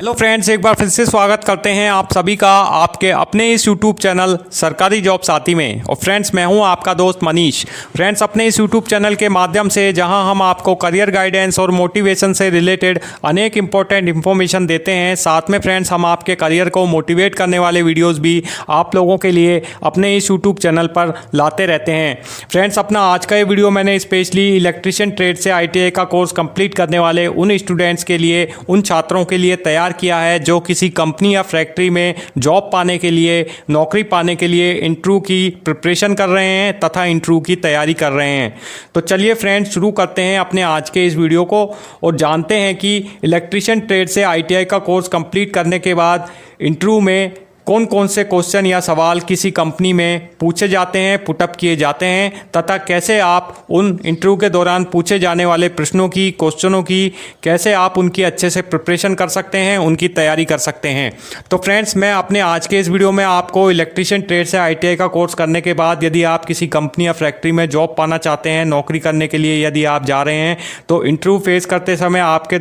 Hello friends, एक बार फिर से स्वागत करते हैं आप सभी का आपके अपने इस यूट्यूब चैनल सरकारी जॉब साथी में। और फ्रेंड्स, मैं हूं आपका दोस्त मनीष। फ्रेंड्स, अपने इस यूट्यूब चैनल के माध्यम से जहां हम आपको करियर गाइडेंस और मोटिवेशन से रिलेटेड अनेक इंपॉर्टेंट इन्फॉर्मेशन देते हैं, साथ में फ्रेंड्स हम आपके करियर को मोटिवेट करने वाले वीडियोज़ भी आप लोगों के लिए अपने इस यूट्यूब चैनल पर लाते रहते हैं। फ्रेंड्स, अपना आज का ये वीडियो मैंने स्पेशली इलेक्ट्रिशियन ट्रेड से ITI का कोर्स कंप्लीट करने वाले उन स्टूडेंट्स के लिए, उन छात्रों के लिए तैयार किया है जो किसी कंपनी या फैक्ट्री में जॉब पाने के लिए, नौकरी पाने के लिए इंटरव्यू की प्रिपरेशन कर रहे हैं तथा इंटरव्यू की तैयारी कर रहे हैं। तो चलिए फ्रेंड्स, शुरू करते हैं अपने आज के इस वीडियो को और जानते हैं कि इलेक्ट्रिशियन ट्रेड से ITI का कोर्स कंप्लीट करने के बाद इंटरव्यू में कौन कौन से क्वेश्चन या सवाल किसी कंपनी में पूछे जाते हैं, पुटअप किए जाते हैं, तथा कैसे आप उन इंटरव्यू के दौरान पूछे जाने वाले प्रश्नों की, क्वेश्चनों की कैसे आप उनकी अच्छे से प्रिपरेशन कर सकते हैं, उनकी तैयारी कर सकते हैं। तो फ्रेंड्स, मैं अपने आज के इस वीडियो में आपको इलेक्ट्रिशियन ट्रेड से ITI का कोर्स करने के बाद यदि आप किसी कंपनी या फैक्ट्री में जॉब पाना चाहते हैं, नौकरी करने के लिए यदि आप जा रहे हैं, तो इंटरव्यू फेस करते समय आपके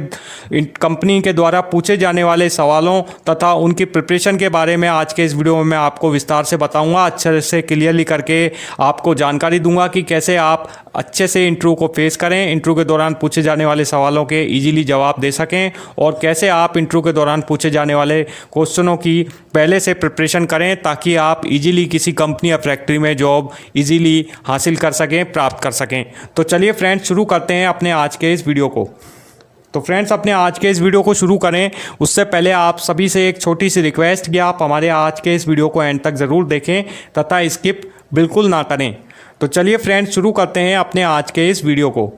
कंपनी के द्वारा पूछे जाने वाले सवालों तथा उनकी प्रिपरेशन के बारे में आज के इस वीडियो में मैं आपको विस्तार से बताऊंगा, अच्छे से क्लियरली करके आपको जानकारी दूंगा कि कैसे आप अच्छे से इंटरव्यू को फेस करें, इंटरव्यू के दौरान पूछे जाने वाले सवालों के इजीली जवाब दे सकें और कैसे आप इंटरव्यू के दौरान पूछे जाने वाले क्वेश्चनों की पहले से प्रिपरेशन करें ताकि आप इजीली किसी कंपनी या फैक्ट्री में जॉब इजीली हासिल कर सकें, प्राप्त कर सकें। तो चलिए फ्रेंड्स, शुरू करते हैं अपने आज के इस वीडियो को। तो फ्रेंड्स, अपने आज के इस वीडियो को शुरू करें उससे पहले आप सभी से एक छोटी सी रिक्वेस्ट कि आप हमारे आज के इस वीडियो को एंड तक ज़रूर देखें तथा स्किप बिल्कुल ना करें। तो चलिए फ्रेंड्स, शुरू करते हैं अपने आज के इस वीडियो को।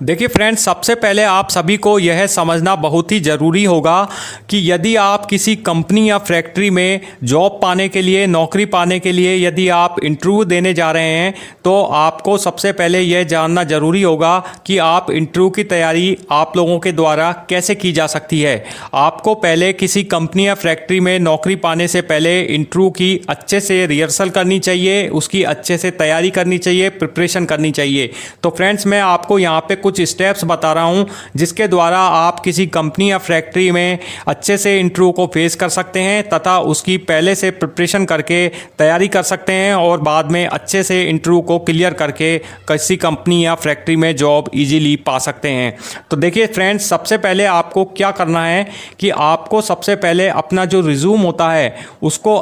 देखिए फ्रेंड्स, सबसे पहले आप सभी को यह समझना बहुत ही ज़रूरी होगा कि यदि आप किसी कंपनी या फैक्ट्री में जॉब पाने के लिए, नौकरी पाने के लिए यदि आप इंटरव्यू देने जा रहे हैं, तो आपको सबसे पहले यह जानना ज़रूरी होगा कि आप इंटरव्यू की तैयारी आप लोगों के द्वारा कैसे की जा सकती है। आपको पहले किसी कंपनी या फैक्ट्री में नौकरी पाने से पहले इंटरव्यू की अच्छे से रिहर्सल करनी चाहिए, उसकी अच्छे से तैयारी करनी चाहिए, प्रिपरेशन करनी चाहिए। तो फ्रेंड्स, मैं आपको यहाँ पे कुछ स्टेप्स बता रहा हूं जिसके द्वारा आप किसी कंपनी या फैक्ट्री में अच्छे से इंटरव्यू को फेस कर सकते हैं तथा उसकी पहले से प्रिपरेशन करके तैयारी कर सकते हैं और बाद में अच्छे से इंटरव्यू को क्लियर करके किसी कंपनी या फैक्ट्री में जॉब इजीली पा सकते हैं। तो देखिए फ्रेंड्स, सबसे पहले आपको क्या करना है कि आपको सबसे पहले अपना जो रिज्यूम होता है उसको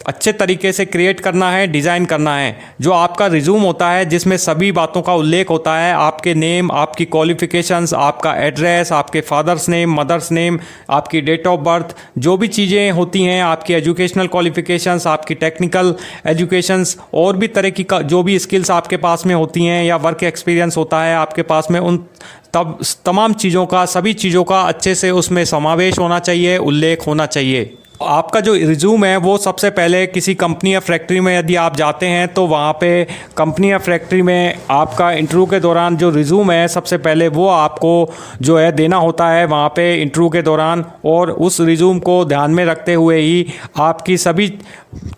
अच्छे तरीके से क्रिएट करना है, डिज़ाइन करना है। जो आपका रिज्यूम होता है जिसमें सभी बातों का उल्लेख होता है, आपके नेम, आपकी क्वालिफिकेशंस, आपका एड्रेस, आपके फादर्स नेम, मदर्स नेम, आपकी डेट ऑफ बर्थ, जो भी चीज़ें होती हैं, आपकी एजुकेशनल क्वालिफिकेशंस, आपकी टेक्निकल एजुकेशंस और भी तरह की जो भी स्किल्स आपके पास में होती हैं या वर्क एक्सपीरियंस होता है आपके पास में, उन तमाम चीज़ों का, सभी चीज़ों का अच्छे से उसमें समावेश होना चाहिए, उल्लेख होना चाहिए। आपका जो रिज्यूम है वो सबसे पहले किसी कंपनी या फैक्ट्री में यदि आप जाते हैं तो वहाँ पे कंपनी या फैक्ट्री में आपका इंटरव्यू के दौरान जो रिज्यूम है सबसे पहले वो आपको जो है देना होता है वहाँ पे इंटरव्यू के दौरान। और उस रिज्यूम को ध्यान में रखते हुए ही आपकी सभी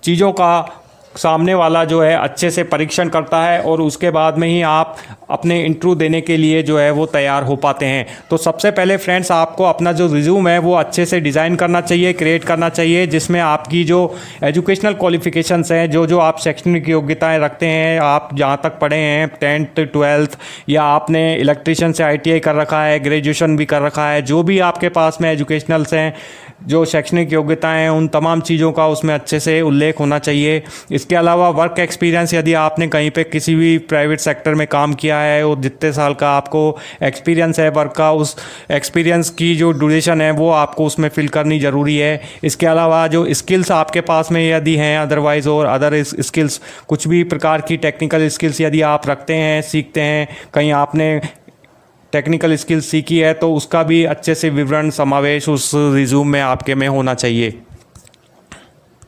चीज़ों का सामने वाला जो है अच्छे से परीक्षण करता है और उसके बाद में ही आप अपने इंटरव्यू देने के लिए जो है वो तैयार हो पाते हैं। तो सबसे पहले फ्रेंड्स, आपको अपना जो रिज्यूम है वो अच्छे से डिज़ाइन करना चाहिए, क्रिएट करना चाहिए, जिसमें आपकी जो एजुकेशनल क्वालिफिकेशंस हैं, जो आप शैक्षणिक योग्यताएं रखते हैं, आप जहाँ तक पढ़े हैं 10th 12th या आपने इलेक्ट्रिशियन से ITI कर रखा है, ग्रेजुएशन भी कर रखा है, जो भी आपके पास में एजुकेशनल्स हैं, जो शैक्षणिक योग्यताएं हैं, उन तमाम चीज़ों का उसमें अच्छे से उल्लेख होना चाहिए। इसके अलावा वर्क एक्सपीरियंस, यदि आपने कहीं पे किसी भी प्राइवेट सेक्टर में काम किया है और जितने साल का आपको एक्सपीरियंस है वर्क का, उस एक्सपीरियंस की जो ड्यूरेशन है वो आपको उसमें फिल करनी ज़रूरी है। इसके अलावा जो स्किल्स आपके पास में यदि हैं अदरवाइज़, और अदर स्किल्स, कुछ भी प्रकार की टेक्निकल स्किल्स यदि आप रखते हैं, सीखते हैं, कहीं आपने टेक्निकल स्किल्स सीखी है तो उसका भी अच्छे से विवरण, समावेश उस रिज्यूम में आपके में होना चाहिए।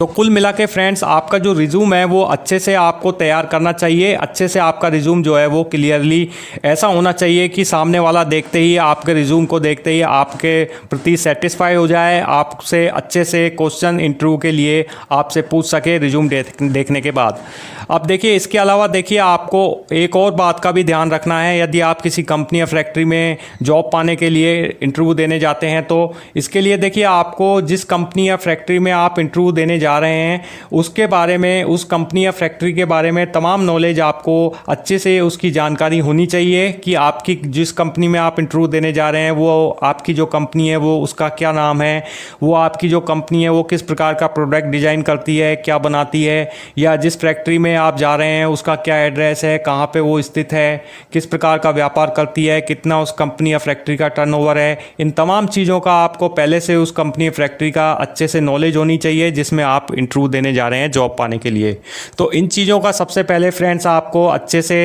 तो कुल मिला के फ्रेंड्स आपका जो रिज्यूम है वो अच्छे से आपको तैयार करना चाहिए। अच्छे से आपका रिज्यूम जो है वो क्लियरली ऐसा होना चाहिए कि सामने वाला देखते ही, आपके रिज्यूम को देखते ही आपके प्रति सेटिस्फाई हो जाए, आपसे अच्छे से क्वेश्चन इंटरव्यू के लिए आपसे पूछ सके रिज्यूम देखने के बाद। अब देखिए इसके अलावा देखिए आपको एक और बात का भी ध्यान रखना है। यदि आप किसी कंपनी या फैक्ट्री में जॉब पाने के लिए इंटरव्यू देने जाते हैं तो इसके लिए देखिए आपको जिस कंपनी या फैक्ट्री में आप इंटरव्यू देने जा रहे हैं उसके बारे में, उस कंपनी या फैक्ट्री के बारे में तमाम नॉलेज आपको अच्छे से उसकी जानकारी होनी चाहिए कि आपकी जिस कंपनी में आप इंटरव्यू देने जा रहे हैं वो आपकी जो कंपनी है वो उसका क्या नाम है, वो आपकी जो कंपनी है वो किस प्रकार का प्रोडक्ट डिजाइन करती है, क्या बनाती है, या जिस फैक्ट्री में आप जा रहे हैं उसका क्या एड्रेस है, कहाँ पे वो स्थित है, किस प्रकार का व्यापार करती है, कितना उस कंपनी या फैक्ट्री का टर्नओवर है। इन तमाम चीज़ों का आपको पहले से उस कंपनी या फैक्ट्री का अच्छे से नॉलेज होनी चाहिए जिसमें आप इंटरव्यू देने जा रहे हैं जॉब पाने के लिए। तो इन चीज़ों का सबसे पहले फ्रेंड्स आपको अच्छे से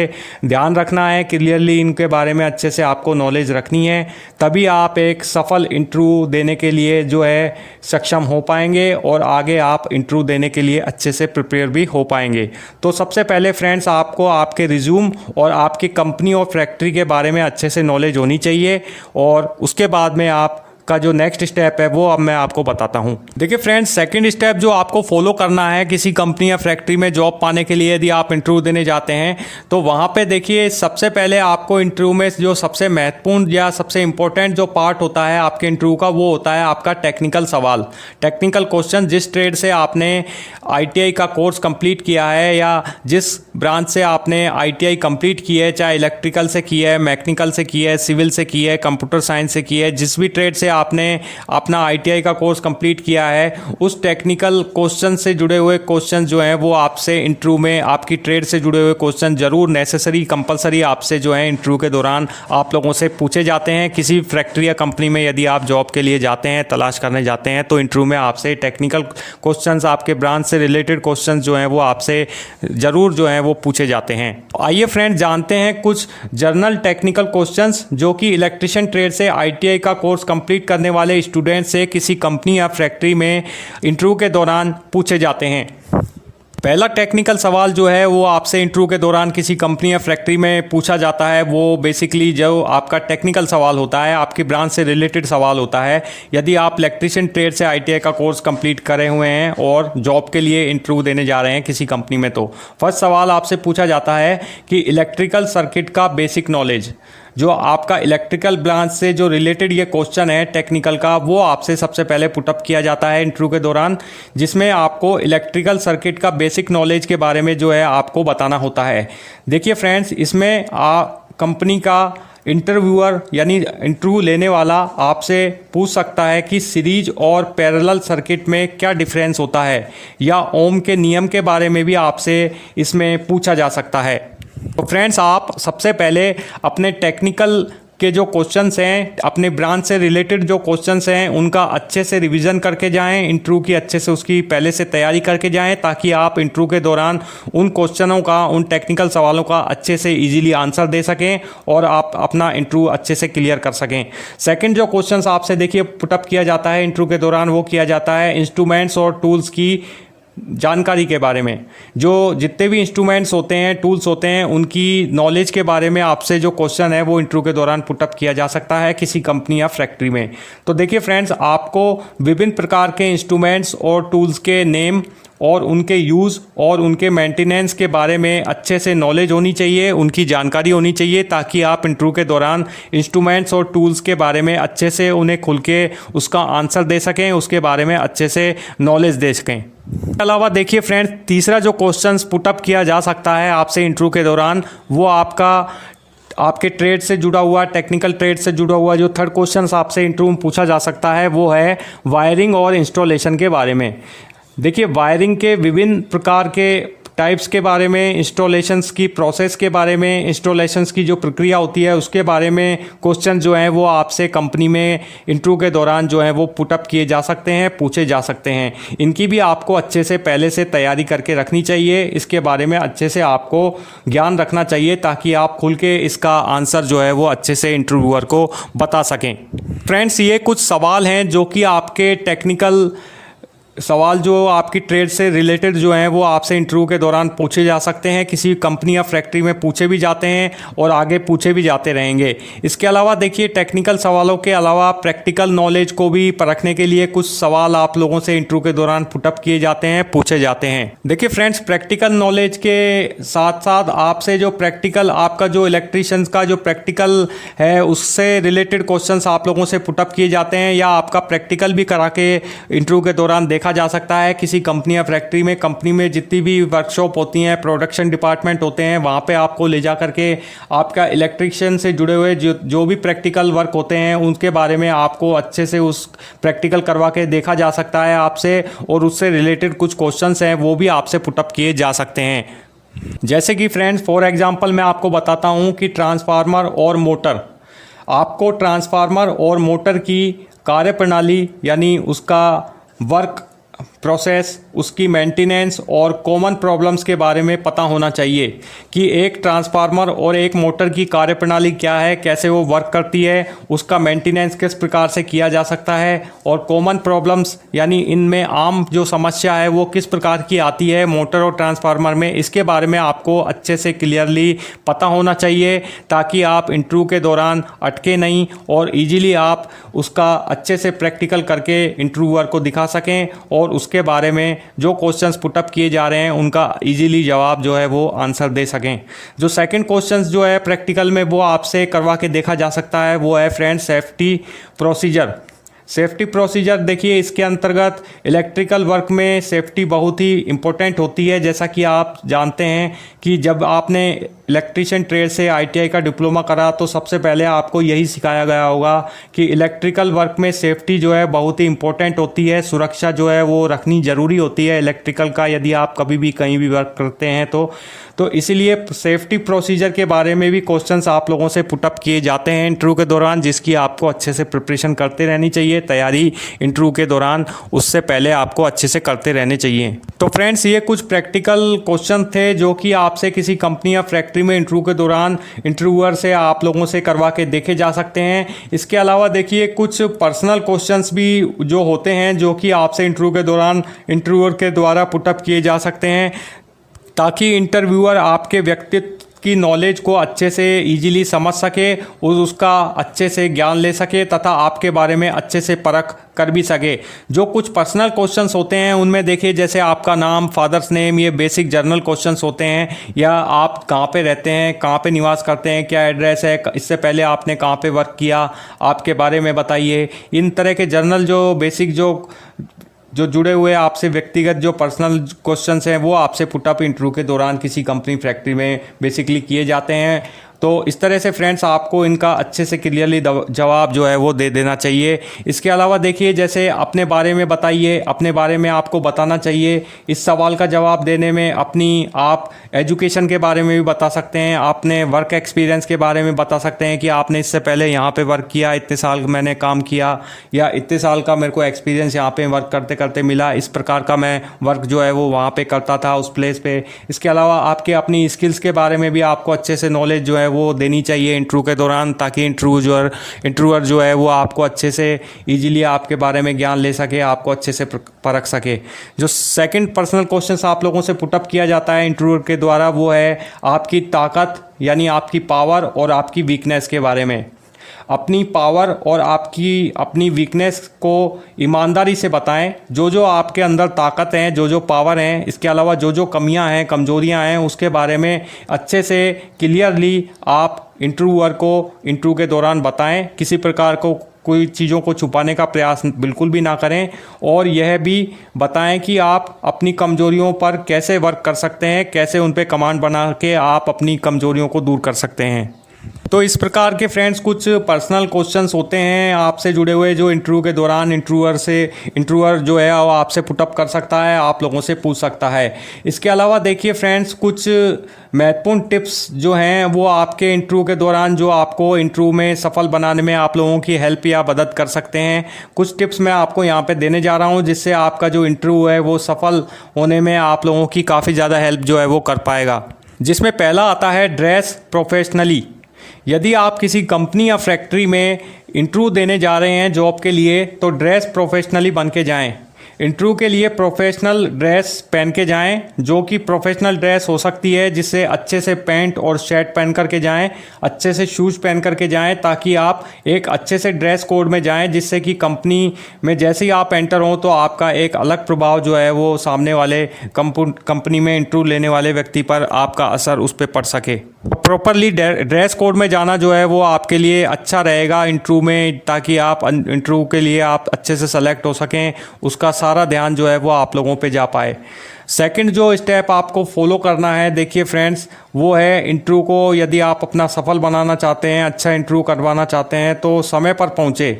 ध्यान रखना है, क्लियरली इनके बारे में अच्छे से आपको नॉलेज रखनी है, तभी आप एक सफल इंटरव्यू देने के लिए जो है सक्षम हो पाएंगे और आगे आप इंटरव्यू देने के लिए अच्छे से प्रिपेयर भी हो पाएंगे। तो सबसे पहले फ्रेंड्स आपको आपके रिज्यूम और आपकी कंपनी और फैक्ट्री के बारे में अच्छे से नॉलेज होनी चाहिए और उसके बाद में आप का जो नेक्स्ट स्टेप है वो अब मैं आपको बताता हूं। देखिए फ्रेंड्स, सेकंड स्टेप जो आपको फॉलो करना है किसी कंपनी या फैक्ट्री में जॉब पाने के लिए यदि आप इंटरव्यू देने जाते हैं तो वहां पे देखिए सबसे पहले आपको इंटरव्यू में जो सबसे महत्वपूर्ण या सबसे इंपॉर्टेंट जो पार्ट होता है आपके इंटरव्यू का वो होता है आपका टेक्निकल सवाल, टेक्निकल क्वेश्चन। जिस ट्रेड से आपने ITI का कोर्स कंप्लीट किया है या जिस ब्रांच से आपने ITI कंप्लीट की है, चाहे इलेक्ट्रिकल से की है, मैकेनिकल से की है, सिविल से की है, कंप्यूटर साइंस से की है, जिस भी ट्रेड से आपने अपना ITI का कोर्स कंप्लीट किया है उस टेक्निकल क्वेश्चन से जुड़े हुए क्वेश्चन जो हैं वो आपसे इंटरव्यू में, आपकी ट्रेड से जुड़े हुए क्वेश्चन जरूर नेसेसरी कंपलसरी आपसे जो है इंटरव्यू के दौरान आप लोगों से पूछे जाते हैं। किसी फैक्ट्री या कंपनी में यदि आप जॉब के लिए जाते हैं, तलाश करने जाते हैं तो इंटरव्यू में आपसे टेक्निकल क्वेश्चंस, आपके ब्रांच से रिलेटेड क्वेश्चंस जो हैं वो आपसे जरूर जो हैं वो पूछे जाते हैं। आइए फ्रेंड्स जानते हैं कुछ जर्नल टेक्निकल क्वेश्चंस जो कि इलेक्ट्रिशियन ट्रेड से ITI का कोर्स कंप्लीट करने वाले स्टूडेंट से किसी कंपनी या फैक्ट्री में इंटरव्यू के दौरान पूछे जाते हैं। पहला टेक्निकल सवाल जो है वो आपसे इंटरव्यू के दौरान किसी कंपनी या फैक्ट्री में पूछा जाता है वो बेसिकली जो आपका टेक्निकल सवाल होता है, आपकी ब्रांच से रिलेटेड सवाल होता है। यदि आप इलेक्ट्रिशियन ट्रेड से ITI का कोर्स कंप्लीट करे हुए हैं और जॉब के लिए इंटरव्यू देने जा रहे हैं किसी कंपनी में तो फर्स्ट सवाल आपसे पूछा जाता है कि इलेक्ट्रिकल सर्किट का बेसिक नॉलेज, जो आपका इलेक्ट्रिकल ब्रांच से जो रिलेटेड ये क्वेश्चन है टेक्निकल का वो आपसे सबसे पहले पुटअप किया जाता है इंटरव्यू के दौरान, जिसमें आपको इलेक्ट्रिकल सर्किट का बेसिक नॉलेज के बारे में जो है आपको बताना होता है। देखिए फ्रेंड्स, इसमें कंपनी का इंटरव्यूअर यानी इंटरव्यू लेने वाला आपसे पूछ सकता है कि सीरीज और पैरेलल सर्किट में क्या डिफरेंस होता है, या ओम के नियम के बारे में भी आपसे इसमें पूछा जा सकता है। तो फ्रेंड्स, आप सबसे पहले अपने टेक्निकल के जो क्वेश्चंस हैं, अपने ब्रांच से रिलेटेड जो क्वेश्चंस हैं उनका अच्छे से रिवीजन करके जाएं, इंटरव्यू की अच्छे से उसकी पहले से तैयारी करके जाएं ताकि आप इंटरव्यू के दौरान उन क्वेश्चनों का, उन टेक्निकल सवालों का अच्छे से इजीली आंसर दे सकें और आप अपना इंटरव्यू अच्छे से क्लियर कर सकें। सेकंड जो क्वेश्चंस आपसे देखिए पुटअप किया जाता है इंटरव्यू के दौरान वो किया जाता है इंस्ट्रूमेंट्स और टूल्स की जानकारी के बारे में। जो जितने भी इंस्ट्रूमेंट्स होते हैं, टूल्स होते हैं, उनकी नॉलेज के बारे में आपसे जो क्वेश्चन है वो इंटरव्यू के दौरान पुटअप किया जा सकता है किसी कंपनी या फैक्ट्री में। तो देखिए फ्रेंड्स, आपको विभिन्न प्रकार के इंस्ट्रूमेंट्स और टूल्स के नेम और उनके यूज़ और उनके मेंटेनेंस के बारे में अच्छे से नॉलेज होनी चाहिए, उनकी जानकारी होनी चाहिए ताकि आप इंटरव्यू के दौरान इंस्ट्रूमेंट्स और टूल्स के बारे में अच्छे से उन्हें खुल के उसका आंसर दे सकें, उसके बारे में अच्छे से नॉलेज दे सकें। इसके अलावा देखिए फ्रेंड्स, तीसरा जो क्वेश्चंस पुटअप किया जा सकता है आपसे इंटरव्यू के दौरान वो आपके ट्रेड से जुड़ा हुआ, टेक्निकल ट्रेड से जुड़ा हुआ जो थर्ड क्वेश्चंस आपसे इंटरव्यू में पूछा जा सकता है वो है वायरिंग और इंस्टॉलेशन के बारे में। देखिए, वायरिंग के विभिन्न प्रकार के टाइप्स के बारे में, इंस्टॉलेशंस की प्रोसेस के बारे में, इंस्टॉलेशंस की जो प्रक्रिया होती है उसके बारे में क्वेश्चन जो हैं वो आपसे कंपनी में इंटरव्यू के दौरान जो है वो पुटअप किए जा सकते हैं, पूछे जा सकते हैं। इनकी भी आपको अच्छे से पहले से तैयारी करके रखनी चाहिए, इसके बारे में अच्छे से आपको ज्ञान रखना चाहिए ताकि आप खुल के इसका आंसर जो है वो अच्छे से इंटरव्यूअर को बता सकें। फ्रेंड्स, ये कुछ सवाल हैं जो कि आपके टेक्निकल सवाल जो आपकी ट्रेड से रिलेटेड जो हैं वो आपसे इंटरव्यू के दौरान पूछे जा सकते हैं, किसी कंपनी या फैक्ट्री में पूछे भी जाते हैं और आगे पूछे भी जाते रहेंगे। इसके अलावा देखिए, टेक्निकल सवालों के अलावा प्रैक्टिकल नॉलेज को भी परखने के लिए कुछ सवाल आप लोगों से इंटरव्यू के दौरान पुटअप किए जाते हैं, पूछे जाते हैं। देखिए फ्रेंड्स, प्रैक्टिकल नॉलेज के साथ साथ आपसे जो प्रैक्टिकल आपका जो इलेक्ट्रीशियंस का जो प्रैक्टिकल है उससे रिलेटेड क्वेश्चंस आप लोगों से पुटअप किए जाते हैं, या आपका प्रैक्टिकल भी करा के इंटरव्यू के दौरान देखा जा सकता है। किसी कंपनी या फैक्ट्री में, कंपनी में जितनी भी वर्कशॉप होती हैं, प्रोडक्शन डिपार्टमेंट होते हैं, वहाँ पे आपको ले जा करके आपका इलेक्ट्रिशियन से जुड़े हुए जो भी प्रैक्टिकल वर्क होते हैं उनके बारे में आपको अच्छे से उस प्रैक्टिकल करवा के देखा जा सकता है आपसे, और उससे रिलेटेड कुछ क्वेश्चंस हैं वो भी आपसे पुटअप किए जा सकते हैं। जैसे कि फ्रेंड्स, फॉर एग्जांपल मैं आपको बताता हूँ कि ट्रांसफार्मर और मोटर, आपको ट्रांसफार्मर और मोटर की कार्यप्रणाली यानी उसका वर्क प्रोसेस, उसकी मेंटेनेंस और कॉमन प्रॉब्लम्स के बारे में पता होना चाहिए कि एक ट्रांसफार्मर और एक मोटर की कार्यप्रणाली क्या है, कैसे वो वर्क करती है, उसका मेंटेनेंस किस प्रकार से किया जा सकता है, और कॉमन प्रॉब्लम्स यानी इनमें आम जो समस्या है वो किस प्रकार की आती है मोटर और ट्रांसफार्मर में, इसके बारे में आपको अच्छे से क्लियरली पता होना चाहिए, ताकि आप इंटरव्यू के दौरान अटके नहीं और ईजिली आप उसका अच्छे से प्रैक्टिकल करके इंटरव्यूअर को दिखा सकें, और उसके बारे में जो क्वेश्चंस पुटअप किए जा रहे हैं उनका इजीली जवाब जो है वो आंसर दे सकें। जो सेकंड क्वेश्चंस जो है प्रैक्टिकल में वो आपसे करवा के देखा जा सकता है वो है friends safety procedure. Safety procedure देखिए, इसके अंतर्गत इलेक्ट्रिकल वर्क में सेफ्टी बहुत ही इम्पोर्टेंट होती है। जैसा कि आप जानते हैं कि जब आपने इलेक्ट्रीशियन ट्रेड से ITI का डिप्लोमा करा तो सबसे पहले आपको यही सिखाया गया होगा कि इलेक्ट्रिकल वर्क में सेफ्टी जो है बहुत ही इम्पोर्टेंट होती है, सुरक्षा जो है वो रखनी ज़रूरी होती है इलेक्ट्रिकल का, यदि आप कभी भी कहीं भी वर्क करते हैं तो इसीलिए सेफ्टी प्रोसीजर के बारे में भी क्वेश्चंस आप लोगों से पुटअप किए जाते हैं इंटरव्यू के दौरान, जिसकी आपको अच्छे से प्रिपरेशन करते रहनी चाहिए। तैयारी इंटरव्यू के दौरान उससे पहले आपको अच्छे से करते रहने चाहिए। तो फ्रेंड्स, ये कुछ प्रैक्टिकल क्वेश्चन थे जो कि आपसे किसी कंपनी या फैक्ट्री में इंटरव्यू के दौरान इंटरव्यूअर से आप लोगों से करवा के देखे जा सकते हैं। इसके अलावा देखिए, कुछ पर्सनल क्वेश्चंस भी जो होते हैं जो कि आपसे इंटरव्यू के दौरान इंटरव्यूअर के द्वारा पुटअप किए जा सकते हैं, ताकि इंटरव्यूअर आपके व्यक्तित्व की नॉलेज को अच्छे से इजीली समझ सके और उसका अच्छे से ज्ञान ले सके तथा आपके बारे में अच्छे से परख कर भी सके। जो कुछ पर्सनल क्वेश्चंस होते हैं उनमें देखिए, जैसे आपका नाम, फादर्स नेम, ये बेसिक जनरल क्वेश्चंस होते हैं, या आप कहाँ पे रहते हैं, कहाँ पे निवास करते हैं, क्या एड्रेस है, इससे पहले आपने कहाँ पे वर्क किया, आपके बारे में बताइए। इन तरह के जनरल जो बेसिक जो जुड़े हुए आपसे व्यक्तिगत जो पर्सनल क्वेश्चंस हैं वो आपसे पुटअप इंटरव्यू के दौरान किसी कंपनी फैक्ट्री में बेसिकली किए जाते हैं। तो इस तरह से फ्रेंड्स आपको इनका अच्छे से क्लियरली जवाब जो है वो दे देना चाहिए। इसके अलावा देखिए, जैसे अपने बारे में बताइए, अपने बारे में आपको बताना चाहिए। इस सवाल का जवाब देने में अपनी आप एजुकेशन के बारे में भी बता सकते हैं, आपने वर्क एक्सपीरियंस के बारे में बता सकते हैं कि आपने इससे पहले यहाँ पे वर्क किया, इतने साल मैंने काम किया, या इतने साल का मेरे को एक्सपीरियंस यहाँ पे वर्क करते करते मिला, इस प्रकार का मैं वर्क जो है वो वहाँ पे करता था उस प्लेस पे। इसके अलावा आपके अपनी स्किल्स के बारे में भी आपको अच्छे से नॉलेज जो है वो देनी चाहिए इंटरव्यू के दौरान, ताकि इंटरव्यूअर जो है वो आपको अच्छे से इजीली आपके बारे में ज्ञान ले सके, आपको अच्छे से परख सके। जो सेकंड पर्सनल क्वेश्चंस आप लोगों से पुटअप किया जाता है इंटरव्यूअर के द्वारा वो है आपकी ताकत यानी आपकी पावर और आपकी वीकनेस के बारे में। अपनी पावर और आपकी अपनी वीकनेस को ईमानदारी से बताएं। जो आपके अंदर ताकत है, जो पावर हैं, इसके अलावा जो कमियां हैं, कमजोरियां हैं, उसके बारे में अच्छे से क्लियरली आप इंटरव्यूअर को इंटरव्यू के दौरान बताएं। किसी प्रकार को कोई चीज़ों को छुपाने का प्रयास बिल्कुल भी ना करें, और यह भी बताएं कि आप अपनी कमजोरियों पर कैसे वर्क कर सकते हैं, कैसे उन पर कमांड बना के आप अपनी कमजोरियों को दूर कर सकते हैं। तो इस प्रकार के फ्रेंड्स कुछ पर्सनल क्वेश्चंस होते हैं आपसे जुड़े हुए जो इंटरव्यू के दौरान इंटरव्यूअर जो है वो आपसे पुटअप कर सकता है, आप लोगों से पूछ सकता है। इसके अलावा देखिए फ्रेंड्स, कुछ महत्वपूर्ण टिप्स जो हैं वो आपके इंटरव्यू के दौरान जो आपको इंटरव्यू में सफल बनाने में आप लोगों की हेल्प या मदद कर सकते हैं। कुछ टिप्स मैं आपको यहाँ पे देने जा रहा हूँ जिससे आपका जो इंटरव्यू है वो सफल होने में आप लोगों की काफ़ी ज़्यादा हेल्प जो है वो कर पाएगा। जिसमें पहला आता है ड्रेस प्रोफेशनली। यदि आप किसी कंपनी या फैक्ट्री में इंटरव्यू देने जा रहे हैं जॉब के लिए तो ड्रेस प्रोफेशनली बन के जाएं। इंटरव्यू के लिए प्रोफेशनल ड्रेस पहन के जाएं, जो कि प्रोफेशनल ड्रेस हो सकती है जिससे अच्छे से पैंट और शर्ट पहन करके जाएं, अच्छे से शूज़ पहन करके जाएं, ताकि आप एक अच्छे से ड्रेस कोड में जाएं, जिससे कि कंपनी में जैसे ही आप एंटर हों तो आपका एक अलग प्रभाव जो है वो सामने वाले कंपनी में इंटरव्यू लेने वाले व्यक्ति पर आपका असर उस पर पड़ सके। प्रॉपरली ड्रेस कोड में जाना जो है वो आपके लिए अच्छा रहेगा इंटरव्यू में, ताकि आप इंटरव्यू के लिए आप अच्छे से सेलेक्ट हो सकें, उसका सारा ध्यान जो है वो आप लोगों पे जा पाए। सेकंड जो स्टेप आपको फॉलो करना है, देखिए फ्रेंड्स, वो है इंटरव्यू को यदि आप अपना सफल बनाना चाहते हैं, अच्छा इंटरव्यू करवाना चाहते हैं तो समय पर पहुँचे,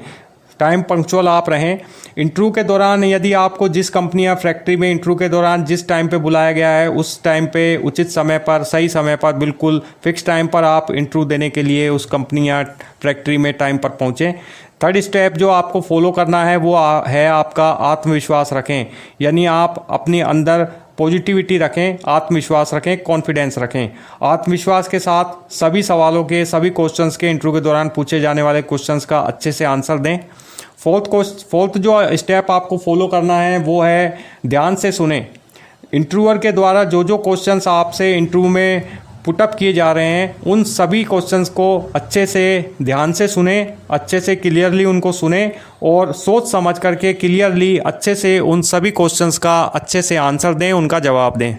टाइम पंक्चुअल आप रहें। इंटरव्यू के दौरान यदि आपको जिस कंपनी या फैक्ट्री में इंटरव्यू के दौरान जिस टाइम पे बुलाया गया है उस टाइम पे उचित समय पर, सही समय पर, बिल्कुल फिक्स टाइम पर आप इंटरव्यू देने के लिए उस कंपनी या फैक्ट्री में टाइम पर पहुँचें। थर्ड स्टेप जो आपको फॉलो करना है वो है आपका आत्मविश्वास रखें, यानी आप अपने अंदर पॉजिटिविटी रखें, आत्मविश्वास रखें, कॉन्फिडेंस रखें। आत्मविश्वास के साथ सभी सवालों के, सभी क्वेश्चंस के, इंटरव्यू के दौरान पूछे जाने वाले क्वेश्चंस का अच्छे से आंसर दें। फोर्थ जो स्टेप आपको फॉलो करना है वो है ध्यान से सुने। इंटरव्यूअर के द्वारा जो जो क्वेश्चंस आपसे इंटरव्यू में पुटअप किए जा रहे हैं उन सभी क्वेश्चंस को अच्छे से ध्यान से सुने, अच्छे से क्लियरली उनको सुने और सोच समझ करके क्लियरली अच्छे से उन सभी क्वेश्चंस का अच्छे से आंसर दें, उनका जवाब दें।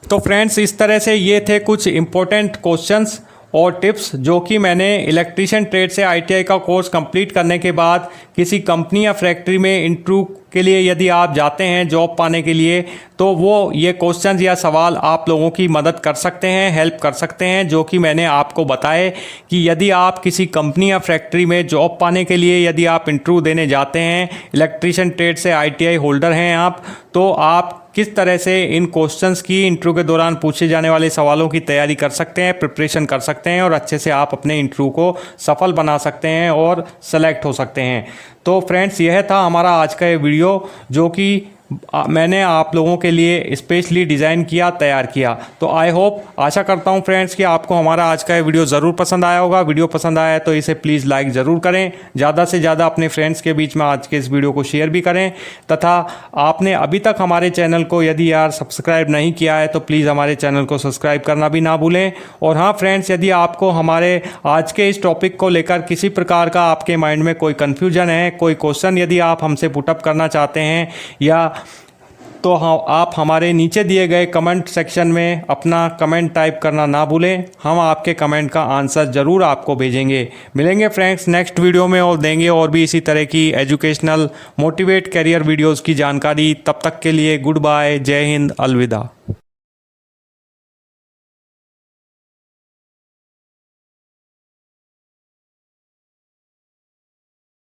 तो फ्रेंड्स, इस तरह से ये थे कुछ इम्पोर्टेंट क्वेश्चंस और टिप्स जो कि मैंने इलेक्ट्रीशियन ट्रेड से ITI का कोर्स कंप्लीट करने के बाद किसी कंपनी या फैक्ट्री में इंटरव्यू के लिए यदि आप जाते हैं जॉब पाने के लिए, तो वो ये क्वेश्चंस या सवाल आप लोगों की मदद कर सकते हैं, हेल्प कर सकते हैं, जो कि मैंने आपको बताए कि यदि आप किसी कंपनी या फैक्ट्री में जॉब पाने के लिए यदि आप इंटरव्यू देने जाते हैं, इलेक्ट्रीशियन ट्रेड से ITI होल्डर हैं आप, तो आप किस तरह से इन क्वेश्चंस की इंटरव्यू के दौरान पूछे जाने वाले सवालों की तैयारी कर सकते हैं, प्रिपरेशन कर सकते हैं और अच्छे से आप अपने इंटरव्यू को सफल बना सकते हैं और सेलेक्ट हो सकते हैं। तो फ्रेंड्स, यह था हमारा आज का ये वीडियो जो कि मैंने आप लोगों के लिए स्पेशली डिज़ाइन किया, तैयार किया। तो आई होप, आशा करता हूं फ्रेंड्स कि आपको हमारा आज का ये वीडियो ज़रूर पसंद आया होगा। वीडियो पसंद आया तो इसे प्लीज़ लाइक ज़रूर करें, ज़्यादा से ज़्यादा अपने फ्रेंड्स के बीच में आज के इस वीडियो को शेयर भी करें, तथा आपने अभी तक हमारे चैनल को यदि सब्सक्राइब नहीं किया है तो प्लीज़ हमारे चैनल को सब्सक्राइब करना भी ना भूलें। और हाँ फ्रेंड्स, यदि आपको हमारे आज के इस टॉपिक को लेकर किसी प्रकार का आपके माइंड में कोई कन्फ्यूजन है, कोई क्वेश्चन यदि आप हमसे पुटअप करना चाहते हैं, या तो हाँ, आप हमारे नीचे दिए गए कमेंट सेक्शन में अपना कमेंट टाइप करना ना भूलें। हम आपके कमेंट का आंसर ज़रूर आपको भेजेंगे। मिलेंगे फ्रेंड्स नेक्स्ट वीडियो में और देंगे और भी इसी तरह की एजुकेशनल मोटिवेट करियर वीडियोज़ की जानकारी। तब तक के लिए गुड बाय, जय हिंद, अलविदा।